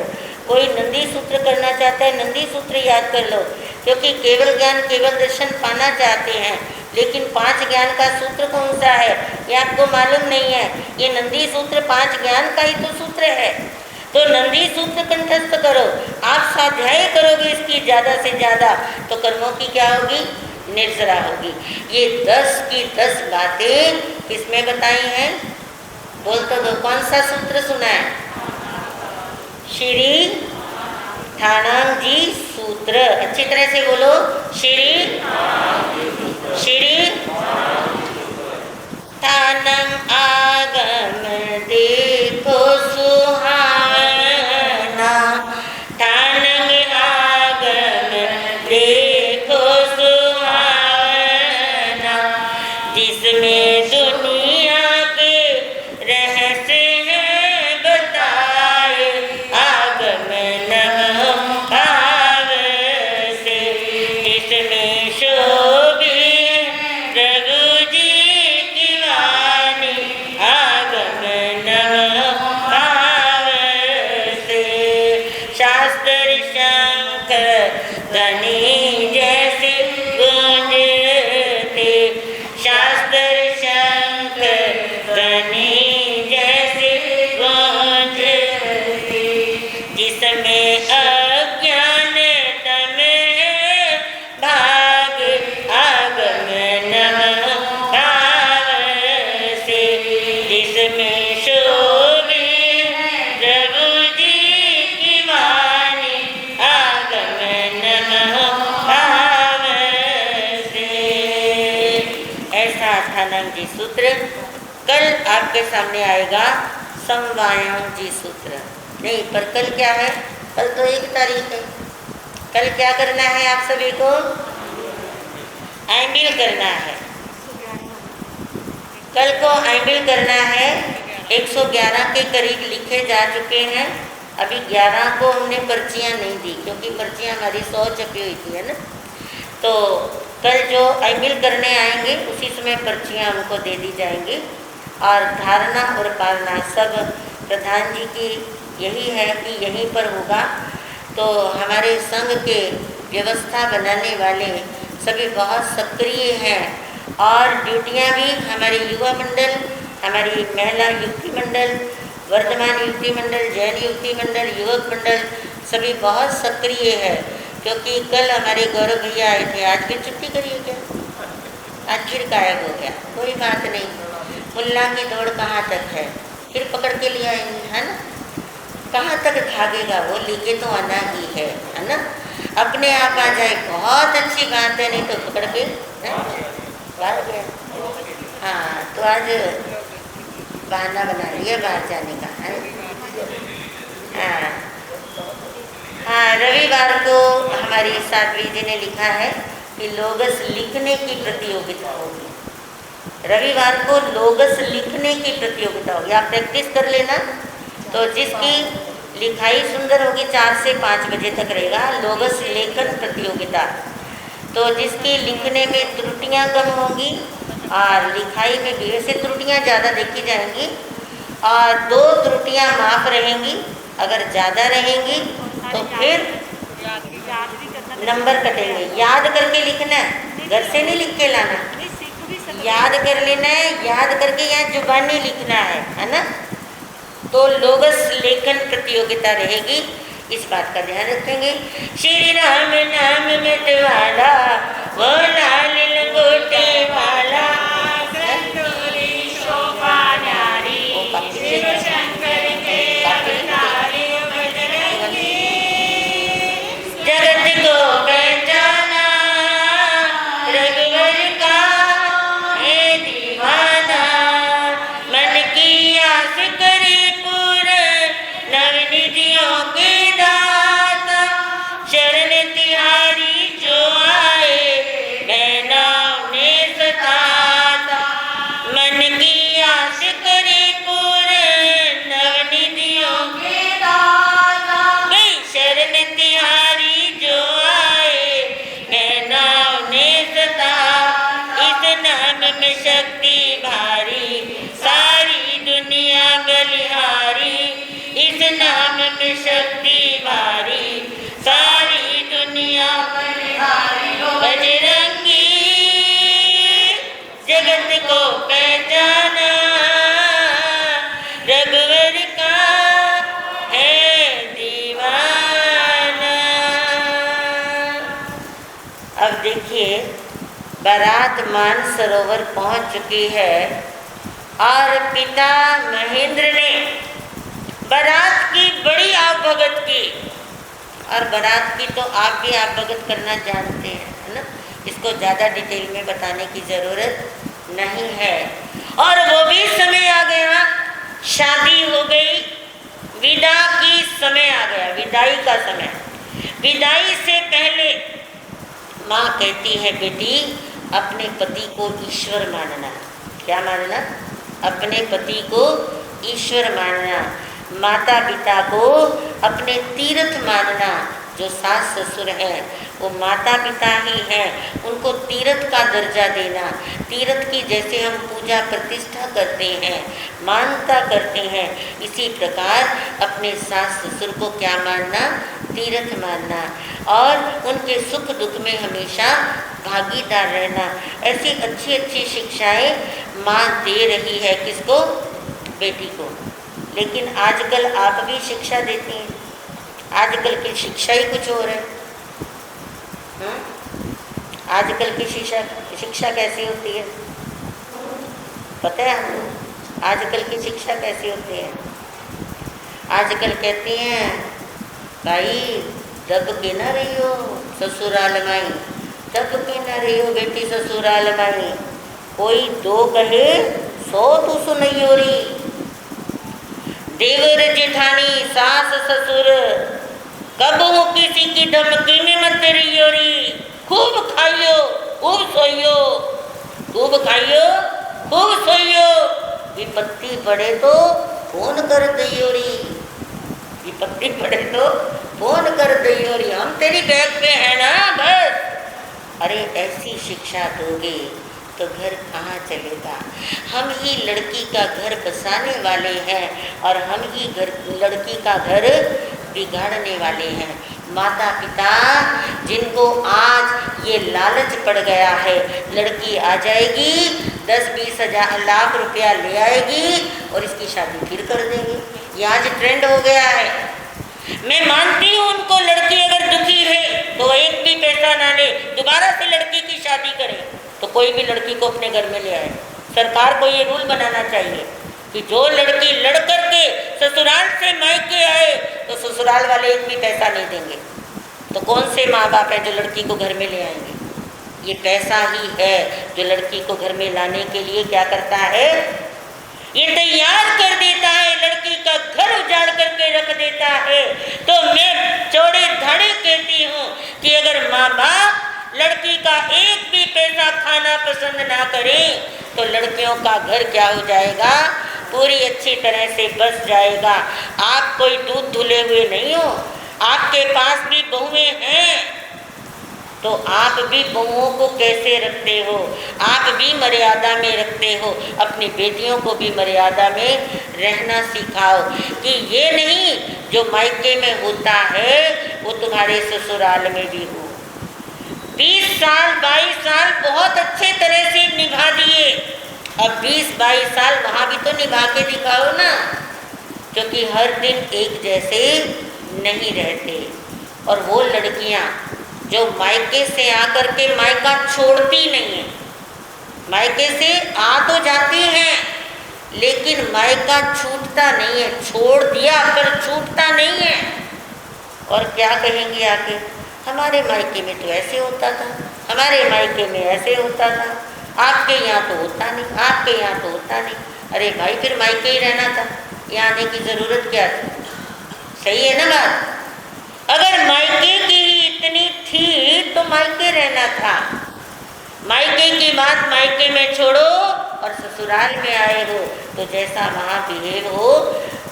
कोई नंदी सूत्र करना चाहता है, नंदी सूत्र याद कर लो, क्योंकि केवल ज्ञान केवल दर्शन पाना चाहते हैं, लेकिन 5 ज्ञान का सूत्र कौन सा है ये आपको मालूम नहीं है। ये नंदी सूत्र 5 ज्ञान का ही तो सूत्र है। तो नंदी सूत्र कंठस्थ करो। आप स्वाध्याय करोगे इसकी ज़्यादा से ज़्यादा, तो कर्मों की क्या होगी, निर्जरा होगी। ये 10 की 10 बातें किसमें बताई हैं, बोल तो दो। कौन सा सूत्र सुना है, श्री ठाणांग जी सूत्र। अच्छी तरह से बोलो, श्री ठाणम आगम देखो सुहाना, ठाणम आगम देखो सुहाना, जिसमें दुनिया के रहस्य हैं बताए, आगम नम भाव से, इसमें शोभे रघु जी की वाणी, आगम नम भाव से, शास्त्र शंख ध्वनि जैसे गूंजते, शास्त्र शंख ध्वनि जैसे गूंजते, जिसमें अज्ञान तम है भाग, आगम नम भाव से, जिसमें शोभे रघु जी की वाणी, आगम नम भाव से। ऐसा ठाणांग जी सूत्र। कल आपके सामने आएगा समवायांग जी सूत्र। नहीं, पर कल क्या है, कल तो 1 तारीख है। कल क्या करना है आप सभी को, आइमिल करना है। कल को आइमिल करना है। 111 के करीब लिखे जा चुके हैं। अभी 11 को हमने पर्चियाँ नहीं दी, क्योंकि पर्चियाँ हमारी 100 छपी हुई थी, है ना। तो कल जो आइमिल करने आएंगे उसी समय पर्चियाँ उनको दे दी जाएंगी। और धारणा और पालना सब प्रधान जी की यही है कि यहीं पर होगा। तो हमारे संघ के व्यवस्था बनाने वाले सभी बहुत सक्रिय हैं, और ड्यूटियां भी हमारे युवा मंडल, हमारी महिला युवती मंडल, वर्तमान युवती मंडल, जैन युवती मंडल, युवक मंडल सभी बहुत सक्रिय है। क्योंकि कल हमारे गौरव भैया आए थे, आज फिर छुट्टी करिए क्या, आज फिर गायब हो गया। कोई बात नहीं, मुल्ला की दौड़ कहाँ तक है, फिर पकड़ के ले आएंगे, है ना। कहाँ तक भागेगा वो, लेके तो आना ही है ना। अपने आप आ जाए बहुत अच्छी बात है, नहीं तो पकड़ के भाग गया। हाँ, तो आज बहाना बना लिया बाहर जाने का, है। हाँ, रविवार को हमारी साध्वी जी ने लिखा है कि लोगस लिखने की प्रतियोगिता होगी। रविवार को लोगस लिखने की प्रतियोगिता होगी, आप प्रैक्टिस कर लेना। तो जिसकी लिखाई सुंदर होगी 4 से 5 बजे तक रहेगा लोगस लेखन प्रतियोगिता। तो जिसकी लिखने में त्रुटियां कम होंगी और लिखाई में भी वैसे त्रुटियां ज़्यादा देखी जाएंगी, और 2 त्रुटियां माफ रहेंगी। अगर ज़्यादा रहेंगी तो फिर नंबर कटेंगे। याद करके लिखना है, घर से नहीं लिख के लाना, याद कर लेना है, याद करके यहाँ जुबानी लिखना है ना। तो लोगस लेखन प्रतियोगिता रहेगी, इस बात का ध्यान रखेंगे। श्री राम नाम मितवाला, वो लाल लंगोटे वाला, संतोरी शोभा नारी, शिव शंकर के अवतारी बजरंगी, जगत को पहचाना रघुवर का है दीवाना, मन की आस करे नवनिधियों के दाता, शरण तिहारी जो अब देखिए, बारात मानसरोवर पहुंच चुकी है और पिता महेंद्र ने बारात की बड़ी आवभगत की। और बारात की तो आप भी आवभगत करना जानते हैं, है ना, इसको ज़्यादा डिटेल में बताने की ज़रूरत नहीं है। और वो भी समय आ गया, शादी हो गई, विदा की समय आ गया, विदाई का समय। विदाई से पहले माँ कहती है, बेटी अपने पति को ईश्वर मानना। क्या मानना? अपने पति को ईश्वर मानना। माता पिता को अपने तीर्थ मानना। जो सास ससुर हैं वो माता पिता ही हैं, उनको तीर्थ का दर्जा देना। तीर्थ की जैसे हम पूजा प्रतिष्ठा करते हैं, मानता करते हैं, इसी प्रकार अपने सास ससुर को क्या मानना? तीर्थ मानना। और उनके सुख दुख में हमेशा भागीदार रहना। ऐसी अच्छी अच्छी शिक्षाएं माँ दे रही है किसको? बेटी को। लेकिन आजकल आप भी शिक्षा देती हैं, आजकल की शिक्षा ही कुछ और है। आजकल की शिक्षा कैसी होती है पता है आपको? आजकल की शिक्षा कैसी होती है? आजकल कहती हैं, भाई दब के ना रही हो ससुराल माई, दब के ना रही हो बेटी ससुराल माई, कोई दो कहे 100 तू सुनई हो रही। देवर जेठानी सास ससुर कब हो किसी की धमकी में मत रही हो रही। खूब खाइयो खूब सोइयो, खूब खाइयो खूब सोइयो, विपत्ति पड़े तो फोन कर दियो री, विपत्ति पड़े तो फोन कर दियो री, हम तेरी बैग पे है ना बस। अरे ऐसी शिक्षा दोगे तो घर कहाँ चलेगा? हम ही लड़की का घर बसाने वाले हैं और हम ही लड़की का घर बिगाड़ने वाले हैं। माता पिता जिनको आज ये लालच पड़ गया है, लड़की आ जाएगी 10-20 हज़ार लाख रुपया ले आएगी और इसकी शादी फिर कर देंगे, ये आज ट्रेंड हो गया है। मैं मानती हूँ उनको, लड़की अगर दुखी है तो एक भी पैसा ना ले, दोबारा से लड़की की शादी करे तो कोई भी लड़की को अपने घर में ले आए। सरकार को ये रूल बनाना चाहिए कि जो लड़की लड़ करके ससुराल से मायके आए तो ससुराल वाले एक भी पैसा नहीं देंगे। तो कौन से माँ बाप हैं जो लड़की को घर में ले आएंगे? ये पैसा ही है जो लड़की को घर में लाने के लिए क्या करता है? ये तैयार कर देता है, लड़की का घर उजाड़ करके रख देता है। तो मैं चौड़े धाड़े कहती हूँ कि अगर माँ बाप लड़की का एक भी पैसा खाना पसंद ना करें तो लड़कियों का घर क्या हो जाएगा? पूरी अच्छी तरह से बस जाएगा। आप कोई दूध धुले हुए नहीं हो, आपके पास भी बहुएं हैं, तो आप भी बहुओं को कैसे रखते हो? आप भी मर्यादा में रखते हो, अपनी बेटियों को भी मर्यादा में रहना सिखाओ कि ये नहीं जो मायके में होता है वो तुम्हारे ससुराल में भी हो। 20 साल 22 साल बहुत अच्छे तरह से निभा दिए, अब 20-22 साल वहाँ भी तो निभा के दिखाओ ना, क्योंकि हर दिन एक जैसे नहीं रहते। और वो लड़कियाँ जो मायके से आकर के मायका छोड़ती नहीं है, मायके से आ तो जाती हैं लेकिन मायका छूटता नहीं है, छोड़ दिया पर छूटता नहीं है। और क्या कहेंगे आके? हमारे मायके में तो ऐसे होता था, हमारे मायके में ऐसे होता था, आपके यहाँ तो होता नहीं, आपके यहाँ तो होता नहीं। अरे भाई फिर मायके ही रहना था, यहाँ आने की ज़रूरत क्या थी? सही है ना बात? अगर मायके की ही इतनी थी तो मायके रहना था। मायके की बात मायके में छोड़ो और ससुराल में आए हो तो जैसा वहाँ बिहेव हो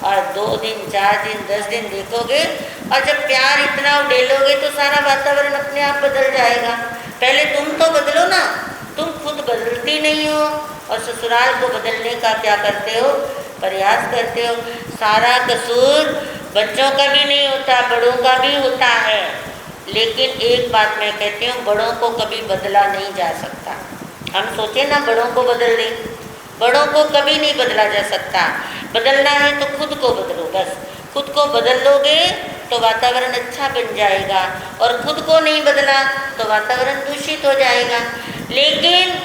और 2 दिन 4 दिन 10 दिन देखोगे और जब प्यार इतना उड़ेलोगे तो सारा वातावरण अपने आप बदल जाएगा। पहले तुम तो बदलो ना, तुम खुद बदलती नहीं हो और ससुराल को बदलने का क्या करते हो? प्रयास करते हो। सारा कसूर बच्चों का भी नहीं होता, बड़ों का भी होता है। लेकिन एक बात मैं कहती हूँ, बड़ों को कभी बदला नहीं जा सकता। हम सोचे ना बड़ों को बदल दें, बड़ों को कभी नहीं बदला जा सकता। बदलना है तो खुद को बदलो, बस खुद को बदल लोगे तो वातावरण अच्छा बन जाएगा, और खुद को नहीं बदला तो वातावरण दूषित हो जाएगा। लेकिन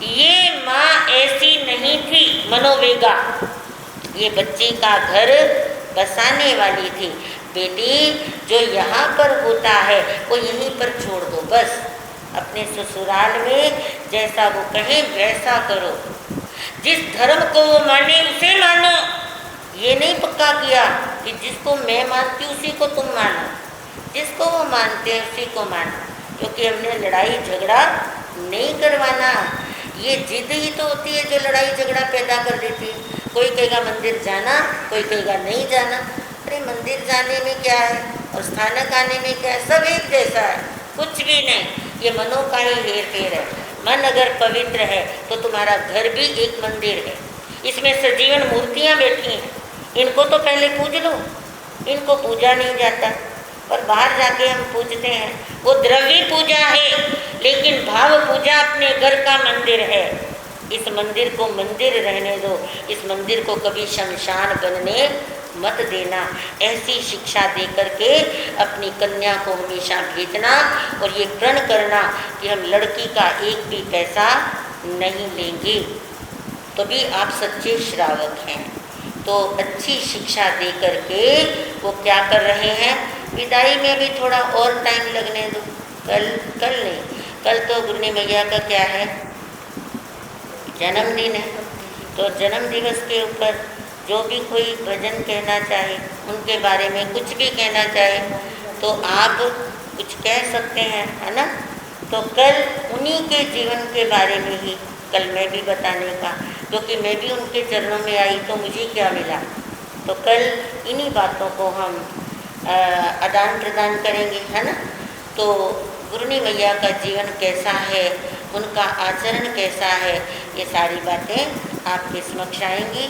ये माँ ऐसी नहीं थी मनोवेगा, ये बच्ची का घर बसाने वाली थी। बेटी, जो यहाँ पर होता है वो यहीं पर छोड़ दो, बस अपने ससुराल में जैसा वो कहे वैसा करो, जिस धर्म को वो माने उसे मानो। ये नहीं पक्का किया कि जिसको मैं मानती हूँ उसी को तुम मानो, जिसको वो मानते हैं उसी को मानो, क्योंकि हमने लड़ाई झगड़ा नहीं करवाना। ये जिद ही तो होती है जो लड़ाई झगड़ा पैदा कर देती है। कोई कहेगा मंदिर जाना, कोई कहेगा नहीं जाना। अरे मंदिर जाने में क्या है और स्थानक आने में क्या है, सब एक जैसा है, कुछ भी नहीं। ये मनों का ही हेर फेर है। मन अगर पवित्र है तो तुम्हारा घर भी एक मंदिर है। इसमें सजीवन मूर्तियाँ बैठी हैं, इनको तो पहले पूज लो। इनको पूजा नहीं जाता, पर बाहर जाके हम पूजते हैं, वो द्रव्य पूजा है, लेकिन भाव पूजा अपने घर का मंदिर है। इस मंदिर को मंदिर रहने दो, इस मंदिर को कभी शमशान बनने मत देना। ऐसी शिक्षा दे करके अपनी कन्या को हमेशा भेजना, और ये प्रण करना कि हम लड़की का एक भी पैसा नहीं लेंगे, तो भी आप सच्चे श्रावक हैं। तो अच्छी शिक्षा दे करके वो क्या कर रहे हैं, विदाई में भी थोड़ा और टाइम लगने दो। कल नहीं, कल तो गुरनी मैया का क्या है, जन्मदिन है। तो जन्म दिवस के ऊपर जो भी कोई भजन कहना चाहे, उनके बारे में कुछ भी कहना चाहे तो आप कुछ कह सकते हैं, है ना। तो कल उन्हीं के जीवन के बारे में ही कल मैं भी बताने का, क्योंकि मैं भी उनके चरणों में आई तो मुझे क्या मिला। तो कल इन्हीं बातों को हम आदान प्रदान करेंगे, है ना। तो गुरनी मैया का जीवन कैसा है, उनका आचरण कैसा है, ये सारी बातें आपके समक्ष आएंगी।